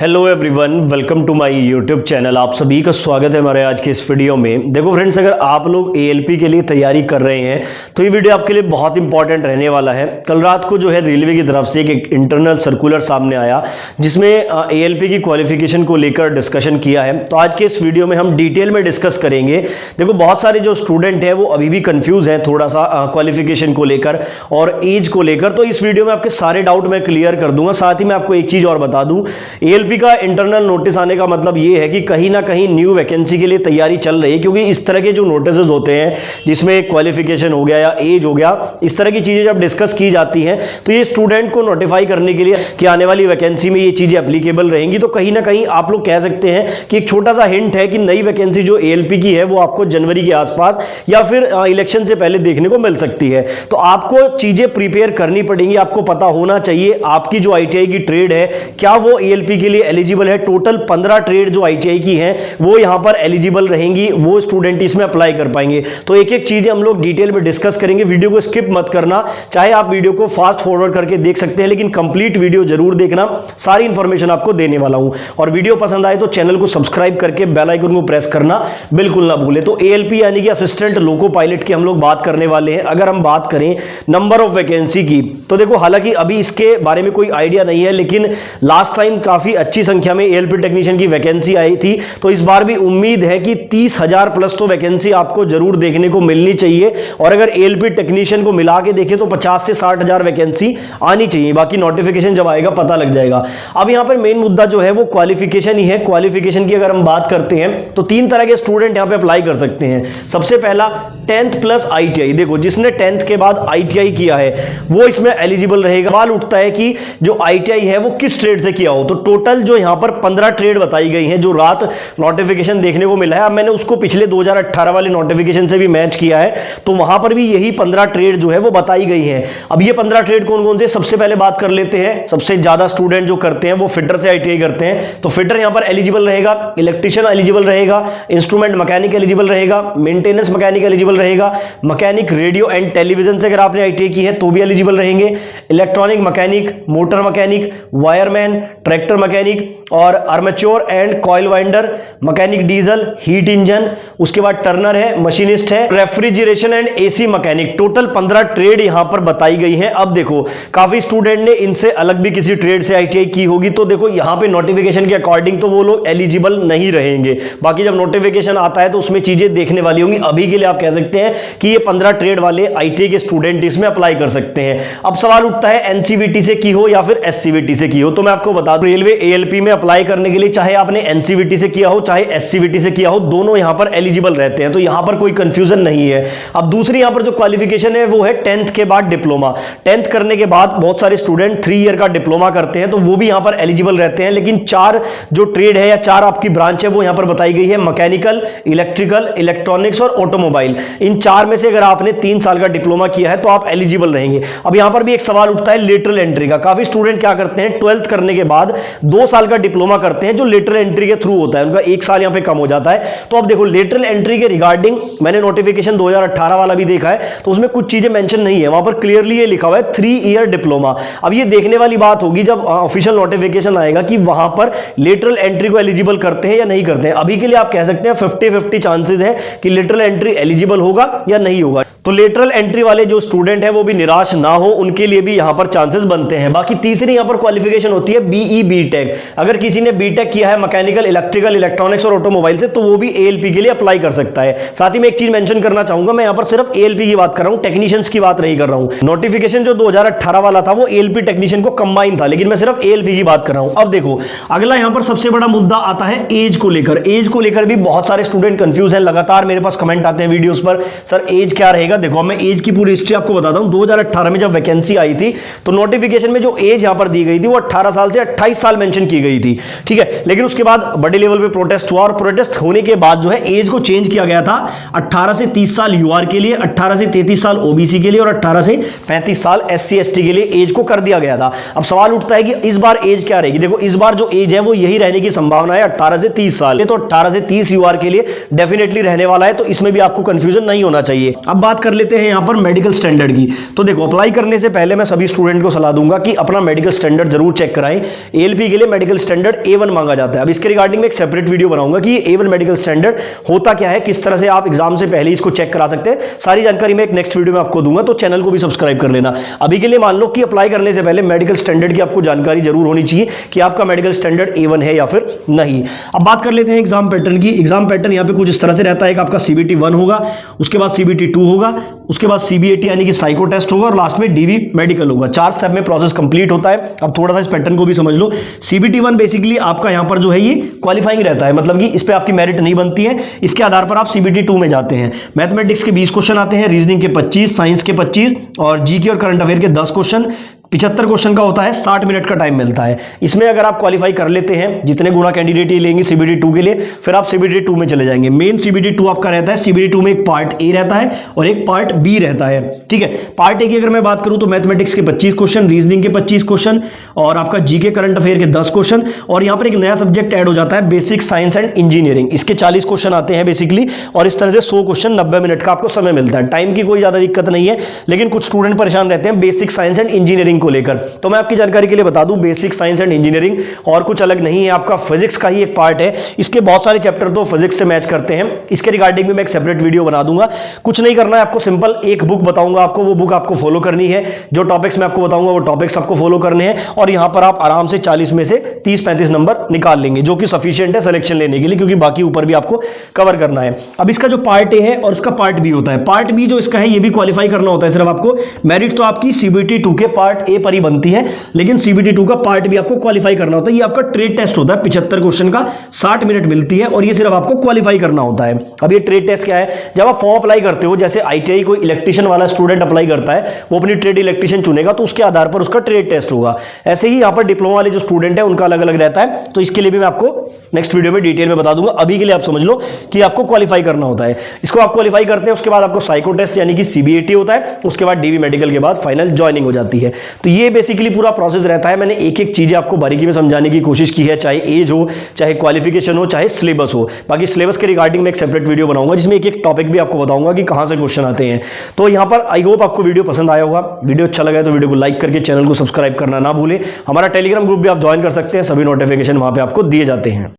Hello everyone, welcome to my YouTube channel. आप सभी का स्वागत है हमारे आज के इस वीडियो में। देखो फ्रेंड्स, अगर आप लोग एएलपी के लिए तैयारी कर रहे हैं तो ये वीडियो आपके लिए बहुत इंपॉर्टेंट रहने वाला है। कल रात को जो है रेलवे की तरफ से एक इंटरनल सर्कुलर सामने आया जिसमें एएलपी की क्वालिफिकेशन को लेकर डिस्कशन किया है। तो आज के इस वीडियो में हम डिटेल में डिस्कस करेंगे। देखो, बहुत सारे जो स्टूडेंट हैं वो अभी भी कंफ्यूज हैं थोड़ा सा क्वालिफिकेशन को लेकर और एज को लेकर। तो इस वीडियो में आपके सारे डाउट मैं क्लियर कर दूंगा। साथ ही मैं आपको एक चीज और बता दूं, एएलपी का इंटरनल नोटिस आने का मतलब ये है कि कहीं ना कहीं न्यू वैकेंसी के लिए तैयारी चल रही है, क्योंकि इस तरह के जो नोटिसेस होते हैं जिसमें क्वालिफिकेशन हो गया या एज हो गया, इस तरह की चीजें जब डिस्कस की जाती हैं तो ये स्टूडेंट को नोटिफाई करने के लिए कि आने वाली वैकेंसी में ये चीजें एप्लीकेबल रहेंगी। तो कहीं ना कहीं आप लोग कह सकते हैं कि एक छोटा सा हिंट है कि नई वैकेंसी जो एएलपी की है वो आपको जनवरी के आसपास या फिर इलेक्शन से पहले देखने को मिल सकती है। तो आपको चीजें प्रिपेयर करनी पड़ेंगी। आपको पता होना चाहिए आपकी जो आईटीआई की ट्रेड है क्या वो एएलपी के लिए एलिजिबल है। टोटल 15 ट्रेड जो आईटीआई की हैं वो यहां पर एलिजिबल रहेंगी, वो स्टूडेंट इसमें अप्लाई कर पाएंगे। तो एक एक चीजें हम लोग डिटेल में डिस्कस करेंगे। वीडियो को स्किप मत करना, चाहे आप वीडियो को फास्ट फॉरवर्ड करके देख सकते हैं, लेकिन कंप्लीट वीडियो जरूर देखना। सारी इंफॉर्मेशन आपको देने वाला हूं। और वीडियो पसंद आए तो चैनल को सब्सक्राइब करके बेल आइकन को प्रेस करना बिल्कुल ना भूले। तो एएलपी यानी कि असिस्टेंट लोको पायलट की हम लोग बात करने वाले हैं। अगर हम बात करें नंबर ऑफ वैकेंसी की, तो देखो हालांकि अभी इसके बारे में कोई आइडिया नहीं है, लेकिन लास्ट टाइम काफी अच्छी संख्या में एएलपी टेक्नीशियन की वैकेंसी आई थी। तो इस बार भी उम्मीद है कि 30,000 प्लस तो वैकेंसी आपको जरूर देखने को मिलनी चाहिए। और अगर एएलपी टेक्नीशियन को मिला के देखें तो 50 से 60,000 वैकेंसी आनी चाहिए। बाकी नोटिफिकेशन जब आएगा पता लग जाएगा। अब यहां पर मेन मुद्दा जो है वो क्वालिफिकेशन ही है। क्वालिफिकेशन की अगर हम बात करते हैं तो 3 तरह के स्टूडेंट यहां पे अप्लाई कर सकते हैं। सबसे पहला 10th प्लस आईटीआई। देखो, जिसने 10th के बाद आईटीआई किया है वो इसमें एलिजिबल रहेगा। सवाल उठता है कि जो आईटीआई है वो किस ट्रेड से किया हो। तो टोटल जो यहां पर 15 ट्रेड बताई गई हैं जो रात नोटिफिकेशन देखने को मिला है। अब मैंने उसको पिछले 2018 वाले नोटिफिकेशन से भी मैच किया है, तो वहां पर भी यही 15 ट्रेड जो है वो बताई गई हैं। अब ये 15 ट्रेड कौन कौन से, सबसे पहले बात कर लेते हैं। सबसे ज्यादा स्टूडेंट जो करते हैं वो फिटर से आईटीआई करते हैं। तो फिटर यहां पर एलिजिबल रहेगा, इलेक्ट्रिशियन एलिजिबल रहेगा, इंस्ट्रूमेंट मैकेनिक एलिजिबल रहेगा, मेंटेनेंस मैकेनिक एलिजिबल रहेगा, मैकेनिक रेडियो एंड टेलीविजन से अगर आपने आईटीआई की है तो भी एलिजिबल रहेंगे, electronic mechanic, motor mechanic, wireman, tractor mechanic और armature and coil winder, mechanic diesel, heat engine, उसके बाद टर्नर है, मशीनिस्ट है, refrigeration and AC mechanic. Total 15 trade यहां पर बताई गई हैं। अब देखो, काफी स्टूडेंट ने इनसे अलग भी किसी ट्रेड से आईटीआई की होगी, तो देखो यहां पे नोटिफिकेशन के अकॉर्डिंग तो वो लोग एलिजिबल नहीं रहेंगे। बाकी जब नोटिफिकेशन आता है तो उसमें चीजें देखने वाली होंगी। अभी के लिए आप कह सकते हैं कि ये 15 ट्रेड वाले आईटीआई के स्टूडेंट इसमें अप्लाई कर सकते हैं। अब सवाल उठता है एनसीवीटी से की हो या फिर एससीवीटी से की हो। तो मैं आपको बता दूं, रेलवे एएलपी में अप्लाई करने के लिए चाहे आपने एनसीवीटी से किया हो चाहे एससीवीटी से किया हो, दोनों यहां पर एलिजिबल रहते हैं। तो यहां पर कोई कंफ्यूजन नहीं है। अब दूसरी यहां पर जो क्वालिफिकेशन है वो है 10th के बाद डिप्लोमा। 10th करने के बाद बहुत सारे स्टूडेंट 3 ईयर का डिप्लोमा करते हैं, तो वो भी यहां पर एलिजिबल रहते हैं। लेकिन 4 जो ट्रेड है या 4 आपकी ब्रांच है वो यहां पर बताई गई है, मैकेनिकल, इलेक्ट्रिकल, इलेक्ट्रॉनिक्स और ऑटोमोबाइल। इन 4 में से अगर आपने 3 साल का डिप्लोमा किया है तो आप एलिजिबल रहेंगे। अब यहां पर भी एक सवाल उठता है लेटरल एंट्री का। काफी स्टूडेंट क्या करते हैं, 12th करने के बाद 2 साल का डिप्लोमा करते हैं जो लेटरल एंट्री के थ्रू होता है, उनका 1 साल यहां पे कम हो जाता है। तो अब देखो, लेटरल एंट्री के रिगार्डिंग मैंने नोटिफिकेशन 2018 वाला भी देखा है, तो उसमें कुछ चीजें मेंशन नहीं है। वहां पर क्लियरली ये लिखा हुआ है 3 ईयर डिप्लोमा। अब ये देखने वाली बात होगी जब ऑफिशियल नोटिफिकेशन आएगा कि वहां पर लेटरल एंट्री को एलिजिबल करते हैं या नहीं करते हैं। अभी के लिए आप कह सकते हैं 50-50 चांसेस है कि लेटरल एंट्री एलिजिबल होगा या नहीं होगा। तो लेटरल एंट्री वाले जो स्टूडेंट है वो भी निराश ना हो, उनके लिए भी यहां पर चांसेस बनते हैं। बाकी तीसरी यहां पर क्वालिफिकेशन होती है बीई बीटेक। अगर किसी ने बीटेक किया है मैकेनिकल, इलेक्ट्रिकल, इलेक्ट्रॉनिक्स और ऑटोमोबाइल से, तो वो भी एएलपी के लिए अप्लाई कर सकता है। साथ ही मैं एक चीज मेंशन करना चाहूंगा, मैं यहां पर सिर्फ एएलपी की बात कर रहा हूं, टेक्नीशियंस की बात नहीं कर रहा हूं। नोटिफिकेशन जो 2018 वाला था वो एएलपी टेक्नीशियन को कंबाइन था, लेकिन मैं सिर्फ एएलपी की बात कर रहा हूं। अब देखो, अगला यहां पर सबसे बड़ा मुद्दा आता है एज को लेकर। एज को लेकर भी बहुत सारे स्टूडेंट कंफ्यूज हैं। लगातार मेरे पास कमेंट आते हैं वीडियोस पर, सर एज क्या रहेगा। देखो, मैं एज की पूरी हिस्ट्री आपको बताता हूं। 2018 में जब वैकेंसी आई थी तो नोटिफिकेशन में जो एज यहां पर दी गई थी वो 18 साल से 28 साल मेंशन की गई थी, ठीक है। लेकिन उसके बाद बड़े लेवल पे प्रोटेस्ट हुआ और प्रोटेस्ट होने के बाद जो है एज को चेंज किया गया था 18 से 30 साल यूआर के लिए, 18 से 33 साल ओबीसी के लिए और 18 से 35 साल एससी एसटी के लिए एज को कर दिया गया था। अब सवाल उठता है कि इस बार एज क्या रहेगी। देखो, इस बार जो एज है वो यही रहने की संभावना है, 18 से 30 साल। तो 18 से 30 यूआर के लिए डेफिनेटली रहने वाला है, तो इसमें भी आपको कंफ्यूजन नहीं होना चाहिए। अब बात कर लेते हैं यहां पर मेडिकल स्टैंडर्ड की। तो देखो, अप्लाई करने से पहले मैं सभी स्टूडेंट को सलाह दूंगा कि अपना मेडिकल स्टैंडर्ड जरूर चेक कराएं। एएलपी के लिए लिए मेडिकल स्टैंडर्ड A1 मांगा जाता है। अब इसके रिगार्डिंग में एक सेपरेट वीडियो बनाऊंगा कि ये A1 मेडिकल स्टैंडर्ड होता क्या है, किस तरह से आप एग्जाम से पहले इसको चेक करा सकते हैं, सारी जानकारी मैं एक नेक्स्ट वीडियो में आपको दूंगा, तो चैनल को भी सब्सक्राइब कर लेना। अभी के लिए मान लो कि अप्लाई करने से पहले मेडिकल स्टैंडर्ड की आपको जानकारी जरूर होनी चाहिए कि आपका मेडिकल स्टैंडर्ड A1 है या फिर नहीं। अब बात कर लेते हैं एग्जाम पैटर्न की। एग्जाम पैटर्न यहाँ पे कुछ इस तरह से रहता है कि आपका CBT 1 होगा, उसके बाद CBT 2 होगा, उसके बाद CBAT यानी कि साइको टेस्ट होगा और लास्ट में DV मेडिकल होगा। 4 स्टेप में प्रोसेस कंप्लीट होता है। अब थोड़ा सा इस पैटर्न को भी समझ लो। CBT 1 बेसिकली आपका यहां पर जो है ये क्वालिफाइंग रहता है, मतलब कि इस पे आपकी मेरिट नहीं बनती है, इसके आधार पर आप CBT 2 में जाते हैं। मैथमेटिक्स के 20 क्वेश्चन आते हैं, रीजनिंग के 25, साइंस के 25 और जीके और करंट अफेयर के 10 क्वेश्चन। 75 क्वेश्चन का होता है, 60 मिनट का टाइम मिलता है। इसमें अगर आप क्वालिफाई कर लेते हैं, जितने गुना कैंडिडेट ही लेंगे CBT 2 के लिए, फिर आप CBT 2 में चले जाएंगे। मेन CBT 2 आपका रहता है, CBT 2 में एक पार्ट A रहता है और एक पार्ट B रहता है, ठीक है। पार्ट A की अगर मैं बात करूं तो मैथमेटिक्स के 25 क्वेश्चन, रीजनिंग के 25 क्वेश्चन और आपका जीके करंट अफेयर के 10 क्वेश्चन, और यहां पर एक नया सब्जेक्ट ऐड हो जाता है, बेसिक साइंस एंड इंजीनियरिंग। इसके 40 क्वेश्चन आते हैं बेसिकली, और इस तरह से 100 क्वेश्चन 90 मिनट का आपको समय मिलता है। टाइम की कोई ज्यादा दिक्कत नहीं है, लेकिन कुछ स्टूडेंट परेशान रहते हैं बेसिक साइंस एंड इंजीनियरिंग को लेकर। तो मैं आपकी जानकारी के लिए बता दूं, बेसिक साइंस एंड इंजीनियरिंग और कुछ अलग नहीं है, आपका फिजिक्स का ही एक पार्ट है। इसके बहुत सारे चैप्टर तो फिजिक्स से मैच करते हैं। इसके रिगार्डिंग भी मैं एक सेपरेट वीडियो बना दूंगा। कुछ नहीं करना है आपको, सिंपल एक बुक बताऊंगा आपको, वो बुक आपको फॉलो करनी है। जो टॉपिक्स मैं आपको बताऊंगा वो टॉपिक्स आपको फॉलो करने हैं, और यहां पर आप आराम से 40 में से 30-35 नंबर निकाल लेंगे, जो कि सफिशिएंट है सिलेक्शन लेने के लिए, क्योंकि बाकी ऊपर भी आपको कवर करना है। अब इसका जो पार्ट ए है और इसका पार्ट बी होता है, पार्ट बी जो इसका है ये भी क्वालिफाई करना होता है। सिर्फ आपको मेरिट तो आपकी CBT 2 के पार्ट ए पर ही बनती है, लेकिन CBT 2 का पार्ट भी आपको क्वालिफाई करना होता है। ये आपका ट्रेड टेस्ट होता है, 75 क्वेश्चन का, 60 मिनट मिलती है, और ये सिर्फ आपको क्वालिफाई करना होता है। अब ये ट्रेड टेस्ट क्या है, जब आप फॉर्म अप्लाई करते हो, जैसे ITI कोई इलेक्ट्रिशियन वाला स्टूडेंट अप्लाई करता है, वो अपनी ट्रेड इलेक्ट्रिशियन चुनेगा, तो उसके आधार पर उसका ट्रेड टेस्ट होगा। ऐसे ही यहाँ पर डिप्लोमा वाले जो स्टूडेंट है उनका अलग अलग रहता है, तो इसके लिए भी मैं आपको नेक्स्ट वीडियो में डिटेल में बता दूंगा। अभी के लिए आप समझ लो कि आपको क्वालिफाई करना होता है। इसको आप क्वालिफाई करते हैं, उसके बाद आपको साइको टेस्ट यानी कि CBAT होता है, उसके बाद DV मेडिकल के बाद फाइनल ज्वाइनिंग हो जाती है। तो ये बेसिकली पूरा प्रोसेस रहता है। मैंने एक एक चीजें आपको बारीकी में समझाने की कोशिश की है, चाहे एज हो, चाहे क्वालिफिकेशन हो, चाहे सिलेबस हो। बाकी सिलेबस के रिगार्डिंग में एक सेपरेट वीडियो बनाऊंगा, जिसमें एक एक टॉपिक भी आपको बताऊंगा कि कहां से क्वेश्चन आते हैं। तो यहां पर आई होप आपको वीडियो पसंद आया होगा। वीडियो अच्छा लगा है तो वीडियो को लाइक करके चैनल को सब्सक्राइब करना ना भूलें। हमारा टेलीग्राम ग्रुप भी आप ज्वाइन कर सकते हैं, सभी नोटिफिकेशन वहां पे आपको दिए जाते हैं।